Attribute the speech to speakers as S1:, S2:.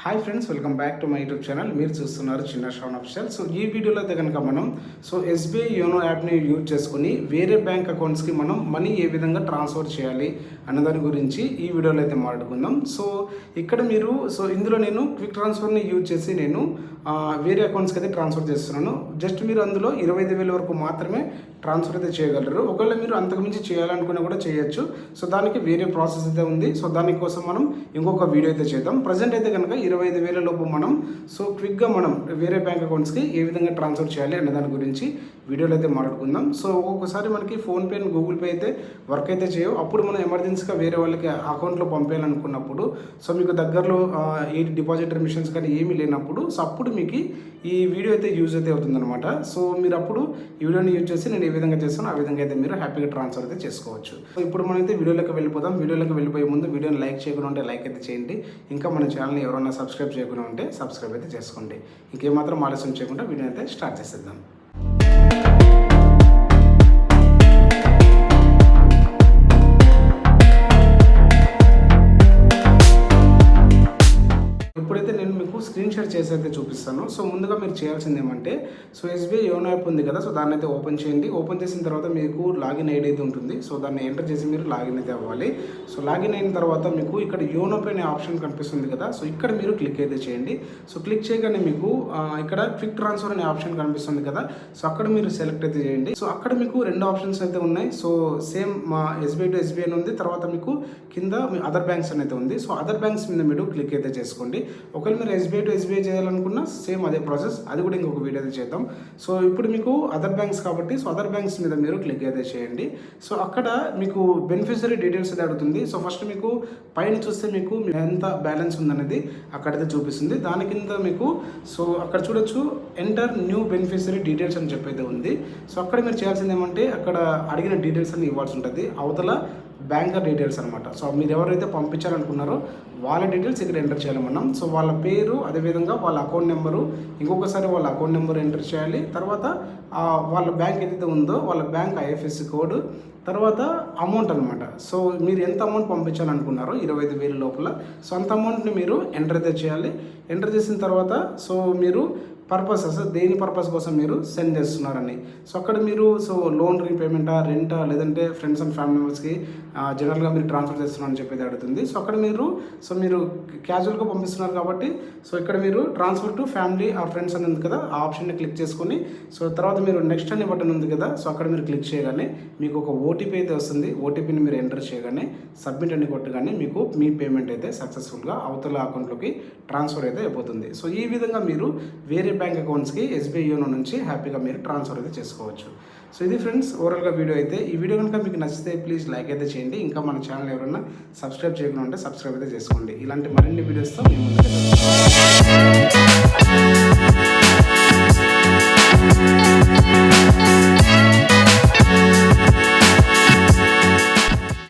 S1: Hi friends, welcome back to my YouTube channel. మీరు చూస్తున్నారు చిన్న సravan అఫీషియల్. సో ఈ వీడియోలో అయితే కనుక మనం SBI YONO యాప్ని యూజ్ చేసుకుని వేరే బ్యాంక్ అకౌంట్స్కి మనం మనీ ఏ విధంగా ట్రాన్స్ఫర్ చేయాలి అన్నదాని గురించి ఈ వీడియోలో అయితే మాట్లాడుకుందాం. సో ఇక్కడ మీరు ఇందులో నేను క్విక్ ట్రాన్స్ఫర్ని యూజ్ చేసి నేను వేరే అకౌంట్స్కి అయితే ట్రాన్స్ఫర్ చేస్తున్నాను. జస్ట్ మీరు అందులో 25,000 వరకు మాత్రమే ట్రాన్స్ఫర్ అయితే చేయగలరు. ఒకవేళ మీరు అంతకుమించి చేయాలనుకున్నా కూడా చేయొచ్చు. సో దానికి వేరే ప్రాసెస్ అయితే ఉంది. సో దానికోసం మనం ఇంకొక వీడియో అయితే చేద్దాం. ప్రజెంట్ అయితే కనుక 25,000 లోపు మనం క్విక్గా మనం వేరే బ్యాంక్ అకౌంట్స్కి ఏ విధంగా ట్రాన్స్ఫర్ చేయాలి అనే దాని గురించి వీడియోలో అయితే మాట్లాడుకుందాం. సో ఒక్కొక్కసారి మనకి ఫోన్పే అండ్ గూగుల్ పే అయితే వర్క్ అయితే చేయవు. అప్పుడు మనం ఎమర్జెన్సీగా వేరే వాళ్ళకి అకౌంట్లో పంపేయాలనుకున్నప్పుడు మీకు దగ్గరలో ఏ డిపాజిటరీ మిషన్స్ కానీ ఏమీ లేనప్పుడు అప్పుడు మీకు ఈ వీడియో అయితే యూజ్ అయితే అవుతుందన్నమాట. సో మీరు అప్పుడు ఈ వీడియోని యూజ్ చేసి నేను ఏ విధంగా చేస్తానో ఆ విధంగా అయితే మీరు హ్యాపీగా ట్రాన్స్ఫర్ అయితే చేసుకోవచ్చు. సో ఇప్పుడు మనం అయితే వీడియోలోకి వెళ్ళిపోదాం. వీడియోలోకి వెళ్ళిపోయే ముందు వీడియోని లైక్ చేయకుండా ఉంటే లైక్ అయితే చేయండి. ఇంకా మన ఛానల్ని ఎవరైనా సబ్స్క్రైబ్ చేయకుండా ఉంటే సబ్స్క్రైబ్ అయితే చేసుకోండి. ఇంకేమాత్రం ఆలస్యం చేయకుండా వీడియో అయితే స్టార్ట్ చేసేద్దాం. ఇప్పుడైతే నేను మీకు స్క్రీన్ షాట్ చేసి అయితే చూపిస్తాను. సో ముందుగా మీరు చేయాల్సింది ఏమంటే SBI YONO యాప్ ఉంది కదా, సో దాన్ని అయితే ఓపెన్ చేయండి. ఓపెన్ చేసిన తర్వాత మీకు లాగిన్ ఐడి అయితే ఉంటుంది. సో దాన్ని ఎంటర్ చేసి మీరు లాగిన్ అయితే అవ్వాలి. సో లాగిన్ అయిన తర్వాత మీకు ఇక్కడ YONO పే అనే ఆప్షన్ కనిపిస్తుంది కదా, సో ఇక్కడ మీరు క్లిక్ అయితే చేయండి. సో క్లిక్ చేయగానే మీకు ఇక్కడ క్విక్ ట్రాన్స్ఫర్ అనే ఆప్షన్ కనిపిస్తుంది కదా, సో అక్కడ మీరు సెలెక్ట్ అయితే చేయండి. సో అక్కడ మీకు రెండు ఆప్షన్స్ అయితే ఉన్నాయి. సో సేమ్ మా SBI టు SBI అని ఉంది, తర్వాత మీకు కింద మీ అదర్ బ్యాంక్స్ అనేది ఉంది. సో అదర్ బ్యాంక్స్ మీద మీరు క్లిక్ అయితే చేసుకోండి. ఒకవేళ మీరు SBI టు SBI చేయాలనుకున్నా సేమ్ అదే ప్రాసెస్, అది కూడా ఇంకొక వీడియో అయితే చేద్దాం. సో ఇప్పుడు మీకు అదర్ బ్యాంక్స్ కాబట్టి అదర్ బ్యాంక్స్ మీద మీరు క్లిక్ అయితే చేయండి. సో అక్కడ మీకు బెనిఫిషరీ డీటెయిల్స్ అయితే అడుగుతుంది. సో ఫస్ట్ మీకు పైన చూస్తే మీకు ఎంత బ్యాలెన్స్ ఉందనేది అక్కడైతే చూపిస్తుంది. దాని కింద మీకు అక్కడ చూడొచ్చు ఎంటర్ న్యూ బెనిఫిషరీ డీటెయిల్స్ అని చెప్పైతే ఉంది. సో అక్కడ మీరు చేయాల్సింది ఏమంటే అక్కడ అడిగిన డీటెయిల్స్ అన్ని ఇవ్వాల్సి ఉంటుంది. అవతల బ్యాంకర్ డీటెయిల్స్ అనమాట. సో మీరు ఎవరైతే పంపించాలనుకున్నారో వాళ్ళ డీటెయిల్స్ ఇక్కడ ఎంటర్ చేయాలి మనం. సో వాళ్ళ పేరు, అదేవిధంగా వాళ్ళ అకౌంట్ నెంబరు, ఇంకొకసారి వాళ్ళ అకౌంట్ నెంబర్ ఎంటర్ చేయాలి. తర్వాత వాళ్ళ బ్యాంక్ ఏదైతే ఉందో వాళ్ళ బ్యాంక్ IFSC కోడ్, తర్వాత అమౌంట్ అనమాట. సో మీరు ఎంత అమౌంట్ పంపించాలనుకున్నారో 25,000 లోపల, సో అంత అమౌంట్ని మీరు ఎంటర్ అయితే చేయాలి. ఎంటర్ చేసిన తర్వాత మీరు పర్పసెస్, దేని పర్పస్ కోసం మీరు సెండ్ చేస్తున్నారని. సో అక్కడ మీరు లోన్ రీపేమెంటా, రెంటా, లేదంటే ఫ్రెండ్స్ అండ్ ఫ్యామిలీ మెంబర్స్కి జనరల్గా మీరు ట్రాన్స్ఫర్ చేస్తున్నారని చెప్పేది అడుగుతుంది. సో అక్కడ మీరు క్యాజువల్గా పంపిస్తున్నారు కాబట్టి ఇక్కడ మీరు transfer to family or friends అని ఉంది కదా, ఆ ఆప్షన్ని క్లిక్ చేసుకొని తర్వాత మీరు నెక్స్ట్ అనే బటన్ ఉంది కదా, సో అక్కడ మీరు క్లిక్ చేయగానే మీకు ఒక ఓటీపీ అయితే వస్తుంది. ఓటీపీని మీరు ఎంటర్ చేయగానే సబ్మిట్ అని కొట్టగానే మీకు మీ పేమెంట్ అయితే సక్సెస్ఫుల్గా అవతల అకౌంట్లోకి ట్రాన్స్ఫర్ అయితే అయిపోతుంది. సో ఈ విధంగా మీరు వేరే బ్యాంక్ అకౌంట్స్కి SBI YONO నుంచి హ్యాపీగా మీరు ట్రాన్స్ఫర్ అయితే చేసుకోవచ్చు. సో ఇది ఫ్రెండ్స్ ఓవరాల్గా వీడియో అయితే. ఈ వీడియో కనుక మీకు నచ్చితే ప్లీజ్ లైక్ అయితే చేయండి. ఇంకా మన ఛానల్ ఎవరైనా సబ్స్క్రైబ్ చేయకుండా ఉంటే సబ్స్క్రైబ్ అయితే చేసుకోండి. ఇలాంటి మరిన్ని వీడియోస్తో మేము ముందుకు